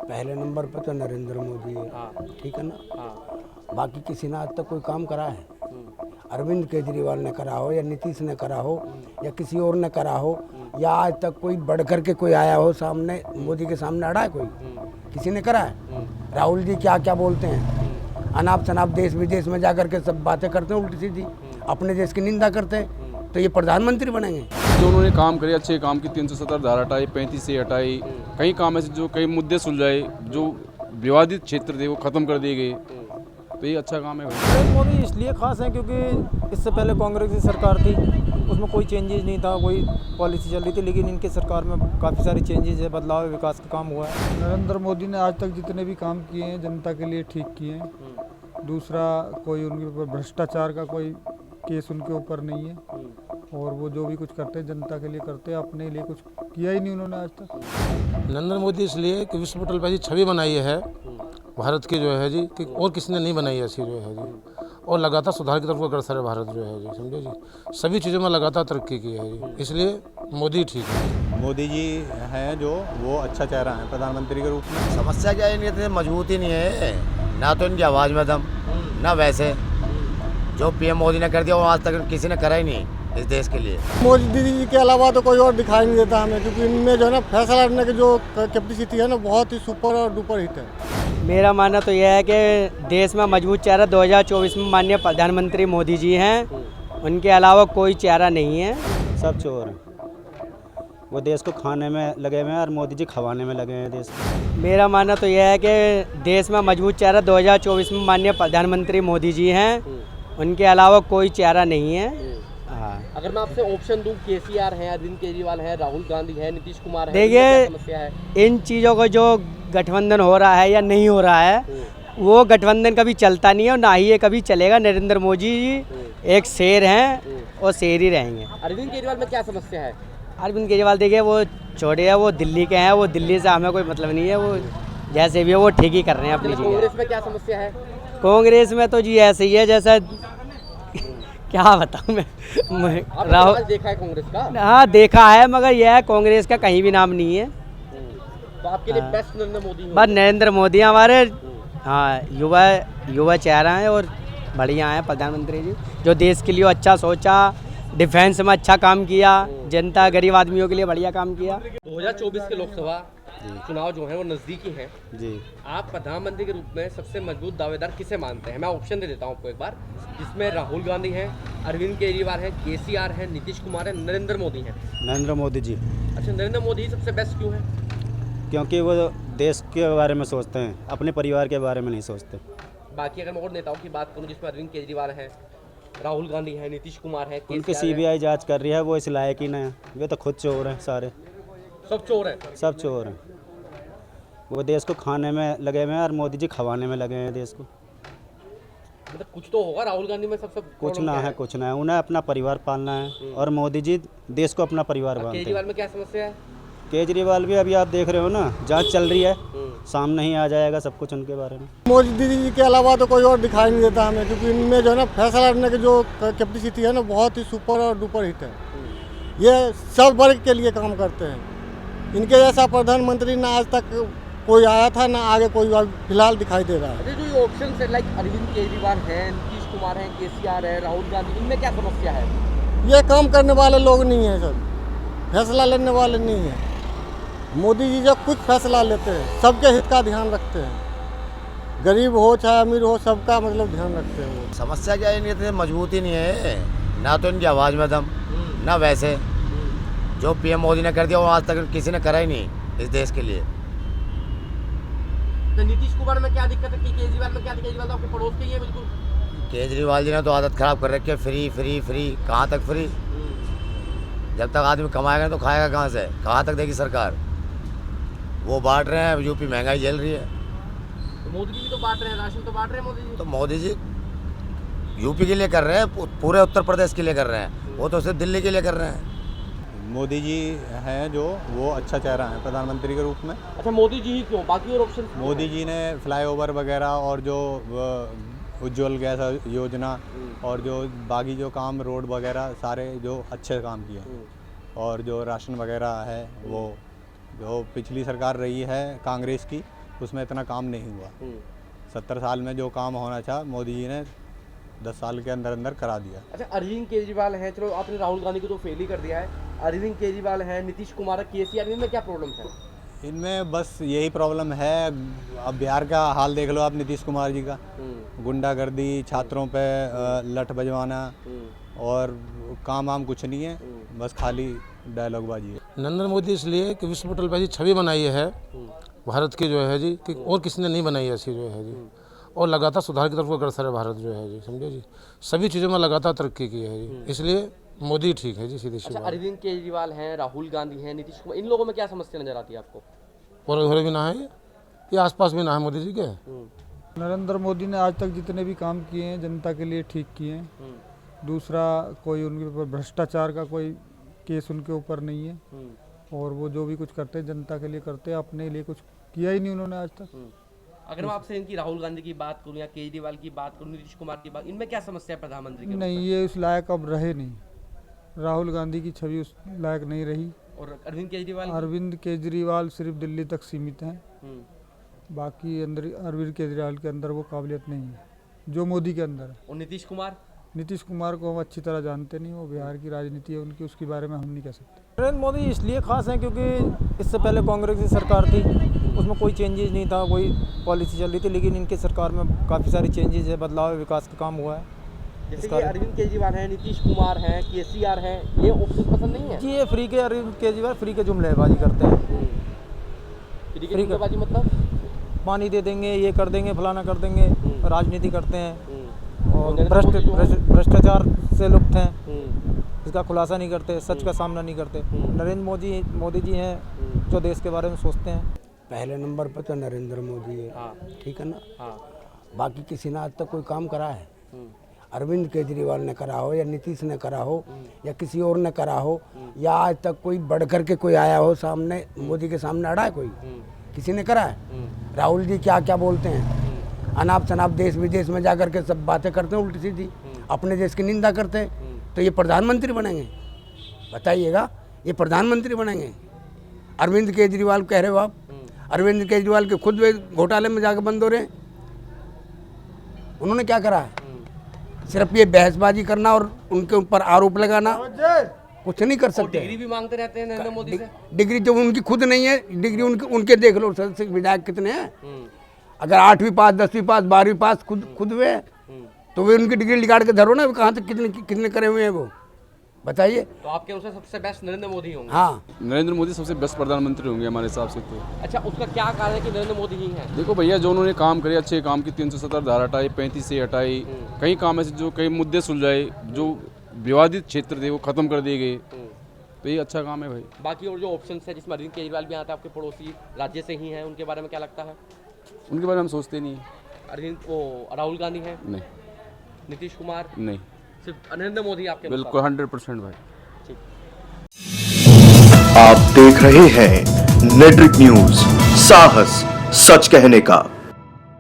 पहले नंबर पर तो नरेंद्र मोदी है। हाँ। ठीक है ना। हाँ। बाकी किसी ने आज तक कोई काम करा है? अरविंद केजरीवाल ने करा हो या नीतीश ने करा हो या किसी और ने करा हो या आज तक कोई बढ़ कर के कोई आया हो सामने मोदी के सामने अड़ा है कोई? किसी ने करा है? राहुल जी क्या क्या बोलते हैं, अनाप शनाप देश विदेश में जा कर के सब बातें करते हैं उल्टी सीधी, अपने देश की निंदा करते हैं। तो ये प्रधानमंत्री बनेंगे? जो उन्होंने काम करे, अच्छे काम की 370 धारा हटाई, 35 से हटाई, कई काम ऐसे जो कई मुद्दे सुलझाए, जो विवादित क्षेत्र थे वो खत्म कर दिए गए, तो ये अच्छा काम है। नरेंद्र मोदी इसलिए खास हैं क्योंकि इससे पहले कांग्रेस की सरकार थी, उसमें कोई चेंजेस नहीं था, कोई पॉलिसी चल रही थी, लेकिन इनकी सरकार में काफ़ी सारी चेंजेस है, बदलाव है, विकास का काम हुआ है। नरेंद्र मोदी ने आज तक जितने भी काम किए हैं जनता के लिए ठीक किए हैं। दूसरा, कोई उनके ऊपर भ्रष्टाचार का कोई केस उनके ऊपर नहीं है, और वो जो भी कुछ करते हैं जनता के लिए करते हैं, अपने लिए कुछ किया ही नहीं उन्होंने आज तक। नरेंद्र मोदी इसलिए कि विश्व पटल पर ऐसी छवि बनाई है भारत की जो है जी, कि और किसी ने नहीं बनाई ऐसी जो है जी, और लगातार सुधार की तरफ अग्रसर है भारत जो है जी, समझे जी, सभी चीज़ों में लगातार तरक्की की है जी, इसलिए मोदी ठीक है। मोदी जी हैं जो, वो अच्छा चेहरा है प्रधानमंत्री के रूप में। समस्या क्या है, इनकी मजबूत ही नहीं है, ना तो इनकी आवाज़ में दम, ना वैसे जो पीएम मोदी ने कर दिया वो आज तक किसी ने करा ही नहीं इस देश के लिए। मोदी दीदी जी के अलावा तो कोई और दिखाई नहीं देता हमें, क्योंकि इनमें जो है ना फैसला करने की जो कैपेसिटी है ना, बहुत ही सुपर और डुपर हिट है। मेरा मानना तो यह है कि देश में मजबूत चेहरा 2024 में माननीय प्रधानमंत्री मोदी जी हैं, उनके अलावा कोई चेहरा नहीं है। सब चोर हैं, वो देश को खाने में लगे हुए हैं और मोदी जी खवाने में लगे हैं देश को। मेरा मानना तो यह है कि देश में मजबूत चेहरा 2024 में माननीय प्रधानमंत्री मोदी जी हैं, उनके अलावा कोई चेहरा नहीं है। हाँ। अगर मैं आपसे ऑप्शन दूं, केसीआर है, अरविंद केजरीवाल है, राहुल गांधी है, नीतीश कुमार है, देखिए समस्या है इन चीज़ों को जो गठबंधन हो रहा है या नहीं हो रहा है, वो गठबंधन कभी चलता नहीं है और ना ही ये कभी चलेगा। नरेंद्र मोदी जी एक शेर हैं और शेर ही रहेंगे। अरविंद केजरीवाल में क्या समस्या है? अरविंद केजरीवाल देखिए वो छोटे है, वो दिल्ली के हैं, वो दिल्ली से हमें कोई मतलब नहीं है, वो जैसे भी है वो ठीक ही कर रहे हैं अपनी चीज़ें। कांग्रेस में क्या समस्या है? कांग्रेस में तो जी ऐसे ही है जैसा क्या बताऊँ मैं राहुल देखा है कांग्रेस का? हाँ देखा है, मगर यह कांग्रेस का कहीं भी नाम नहीं है। तो आपके लिए बेस्ट नरेंद्र मोदी बस नरेंद्र मोदी हमारे हाँ युवा चेहरा है और बढ़िया है प्रधानमंत्री जी, जो देश के लिए अच्छा सोचा, डिफेंस में अच्छा काम किया, जनता गरीब आदमियों के लिए बढ़िया काम किया। 2024 के लोकसभा चुनाव जो है वो नज़दीकी हैं जी। आप प्रधानमंत्री के रूप में सबसे मजबूत दावेदार किसे मानते हैं? मैं ऑप्शन दे देता हूँ आपको एक बार, जिसमें राहुल गांधी हैं, अरविंद केजरीवाल हैं, केसीआर हैं, नीतीश कुमार हैं, नरेंद्र मोदी हैं। नरेंद्र मोदी जी। अच्छा, नरेंद्र मोदी सबसे बेस्ट क्यों है? क्योंकि वो देश के बारे में सोचते हैं, अपने परिवार के बारे में नहीं सोचते। बाकी अगर मैं और नेताओं की बात करूँ जिसमें अरविंद केजरीवाल हैं, राहुल गांधी हैं, नीतीश कुमार हैं, उनकी सीबीआई जांच कर रही है, वो इस लायक ही नहीं है, वे तो खुद चोर हैं सारे। सब चोर हैं? सब चोर हैं, वो देश को खाने में लगे हुए हैं और मोदी जी खवाने में लगे हैं देश को। मतलब कुछ तो होगा राहुल गांधी में, सबसे कुछ ना है, कुछ ना है, उन्हें अपना परिवार पालना है और मोदी जी देश को अपना परिवार मानते हैं। केजरीवाल में क्या समस्या है? केजरीवाल भी अभी आप देख रहे हो ना, जांच चल रही है, सामने ही आ जाएगा सब कुछ उनके बारे में। मोदी दीदी जी के अलावा तो कोई और दिखाई नहीं देता हमें, क्योंकि इनमें जो है ना फैसला करने की जो कैपेसिटी है ना, बहुत ही सुपर और डुपर हिट है। ये सब वर्ग के लिए काम करते हैं, इनके जैसा प्रधानमंत्री ना आज तक कोई आया था, ना आगे कोई फिलहाल दिखाई दे रहा है। अच्छा, जो ये ऑप्शन है लाइक अरविंद केजरीवाल हैं, नीतीश कुमार हैं, केसीआर है, राहुल गांधी, इनमें क्या समस्या है? ये काम करने वाले लोग नहीं हैं, सब फैसला लेने वाले नहीं हैं। मोदी जी जब कुछ फैसला लेते हैं सबके हित का ध्यान रखते हैं, गरीब हो चाहे अमीर हो, सबका मतलब ध्यान रखते हैं वो। समस्या क्या है, इनकी मजबूत ही नहीं है, ना तो इनकी आवाज़ में दम, ना वैसे जो पीएम मोदी ने कर दिया वो आज तक किसी ने करा ही नहीं इस देश के लिए। तो नीतीश कुमार में क्या दिक्कत है कि केजरीवाल में क्या? केजरीवाल तो आपके पड़ोस के ही है बिल्कुल। केजरीवाल जी ने तो आदत खराब कर रखी है, फ्री फ्री फ्री, कहाँ तक फ्री? जब तक आदमी कमाएगा तो खाएगा कहाँ से? कहाँ तक देगी सरकार? वो बांट रहे हैं, यूपी महंगाई झेल रही है। तो मोदी जी भी तो बांट रहे हैं, राशन तो बांट रहे हैं मोदी जी। तो मोदी जी यूपी के लिए कर रहे हैं, पूरे उत्तर प्रदेश के लिए कर रहे हैं, वो तो सिर्फ दिल्ली के लिए कर रहे हैं। मोदी जी हैं जो, वो अच्छा चेहरा है प्रधानमंत्री के रूप में। अच्छा, मोदी जी ही क्यों? बाकी और ऑप्शन? मोदी जी ने फ्लाईओवर वगैरह और जो उज्ज्वल गैस योजना और जो बाकी जो काम रोड वगैरह सारे जो अच्छे काम किए, और जो राशन वगैरह है वो जो पिछली सरकार रही है कांग्रेस की, उसमें इतना काम नहीं हुआ। 70 साल में जो काम होना था मोदी जी ने 10 साल के अंदर अंदर करा दिया। अच्छा, अरविंद केजरीवाल हैं, चलो आपने राहुल गांधी को तो फेल ही कर दिया है, अरविंद केजरीवाल हैं, नीतीश कुमार है, केसीआर, इनमें क्या प्रॉब्लम है? इनमें बस यही प्रॉब्लम है। अब बिहार का हाल देख लो आप, नीतीश कुमार जी का गुंडागर्दी, छात्रों पे लठ बजवाना और काम वाम कुछ नहीं है, बस खाली डायलॉगबाजी है। नरेंद्र मोदी इसलिए कि विश्व पटल पर ऐसी छवि बनाई है भारत की जो है जी कि और किसी ने नहीं बनाई ऐसी जो है जी, और लगातार सुधार की तरफ अग्रसर है भारत जो है जी, समझे जी। सभी चीज़ों में लगातार तरक्की की है जी, इसलिए मोदी ठीक है जी, सीधी सी अच्छा, बात। अरविंद केजरीवाल हैं, राहुल गांधी हैं, नीतीश कुमार, इन लोगों में क्या समस्या नजर आती है आपको? और घरे भी ना है ये आसपास भी ना है मोदी जी के। नरेंद्र मोदी ने आज तक जितने भी काम किए हैं जनता के लिए ठीक किए हैं। दूसरा, कोई उनके ऊपर भ्रष्टाचार का कोई केस उनके ऊपर नहीं है, और वो जो भी कुछ करते हैं जनता के लिए करते हैं, अपने लिए कुछ किया ही नहीं उन्होंने आज तक। अगर मैं आपसे इनकी राहुल गांधी की बात करूं या केजरीवाल की बात करूं, नीतीश कुमार की बात, इनमें क्या समस्या है प्रधानमंत्री के? नहीं, ये उस लायक अब रहे नहीं। राहुल गांधी की छवि उस लायक नहीं रही। और अरविंद केजरीवाल सिर्फ दिल्ली तक सीमित हैं, बाकी अंदर अरविंद केजरीवाल के अंदर वो काबिलियत नहीं है जो मोदी के अंदर है। और नीतीश कुमार को हम अच्छी तरह जानते नहीं, वो बिहार की राजनीति है उनकी, उसके बारे में हम नहीं कह सकते। नरेंद्र मोदी इसलिए खास हैं क्योंकि इससे पहले कांग्रेस की सरकार थी, उसमें कोई चेंजेस नहीं था, कोई पॉलिसी चल रही थी, लेकिन इनकी सरकार में काफ़ी सारी चेंजेस है, बदलाव है, विकास का काम हुआ है। जैसे कि अरविंद केजरीवाल हैं, नीतीश कुमार हैं, केसीआर हैं, ये ऑप्शन पसंद नहीं है जी। ये फ्री के अरविंद केजरीवाल फ्री के जुमलेबाजी करते हैं। फ्री के जुमलेबाजी मतलब पानी दे देंगे, ये कर देंगे, फलाना कर देंगे, राजनीति करते हैं और भ्रष्टाचार से लुप्त हैं, इसका खुलासा नहीं करते, सच का सामना नहीं करते। नरेंद्र मोदी जी हैं जो देश के बारे में सोचते हैं। पहले नंबर पर तो नरेंद्र मोदी है, ठीक है ना। बाकी किसी ने आज तक कोई काम करा है? अरविंद केजरीवाल ने करा हो या नीतीश ने करा हो या किसी और ने करा हो, या आज तक कोई बढ़ करके कोई आया हो सामने, मोदी के सामने अड़ा है कोई? किसी ने करा है? राहुल जी क्या क्या बोलते हैं, अनाप शनाप देश विदेश में जा करके सब बातें करते हैं उल्टी सीधी, अपने देश की निंदा करते हैं। तो ये प्रधानमंत्री बनेंगे? बताइएगा, ये प्रधानमंत्री बनेंगे? अरविंद केजरीवाल कह रहे हो आप, अरविंद केजरीवाल के खुद वे घोटाले में जाकर बंद हो रहे हैं। उन्होंने क्या करा है? सिर्फ ये बहसबाजी करना और उनके ऊपर आरोप लगाना, कुछ नहीं कर सकते। डिग्री भी मांगते रहते हैं नरेंद्र मोदी से। डिग्री जो उनकी खुद नहीं है, डिग्री उनके देख लो, सदस्य विधायक कितने हैं। अगर 8वीं पास, 10वीं पास, 12वीं पास खुद वे हैं, तो वे उनकी डिग्री निकाल के धरो ना, कहाँ तक कितने करे हुए हैं वो, बताइए। तो आपके अनुसार सबसे बेस्ट नरेंद्र मोदी होंगे? हाँ, नरेंद्र मोदी सबसे बेस्ट प्रधानमंत्री होंगे हमारे हिसाब से तो। अच्छा, उसका क्या कारण है कि नरेंद्र मोदी ही हैं? देखो भैया, जो उन्होंने काम करे, अच्छे काम की, 370 धारा हटाई, 35 से हटाई, कई काम ऐसे जो कई मुद्दे सुलझाए, जो विवादित क्षेत्र थे वो खत्म कर दिए गए, तो ये अच्छा काम है भाई। बाकी और जो ऑप्शन है जिसमें अरविंद केजरीवाल भी आता है, आपके पड़ोसी राज्य से ही हैं, उनके बारे में क्या लगता है? उनके बारे में हम सोचते नहीं है। राहुल गांधी हैं? नहीं। नीतीश कुमार? नहीं। सिर्फ नरेंद्र मोदी आपके? बिल्कुल 100% भाई। आप देख रहे हैं नेट्रिक न्यूज, साहस सच कहने का।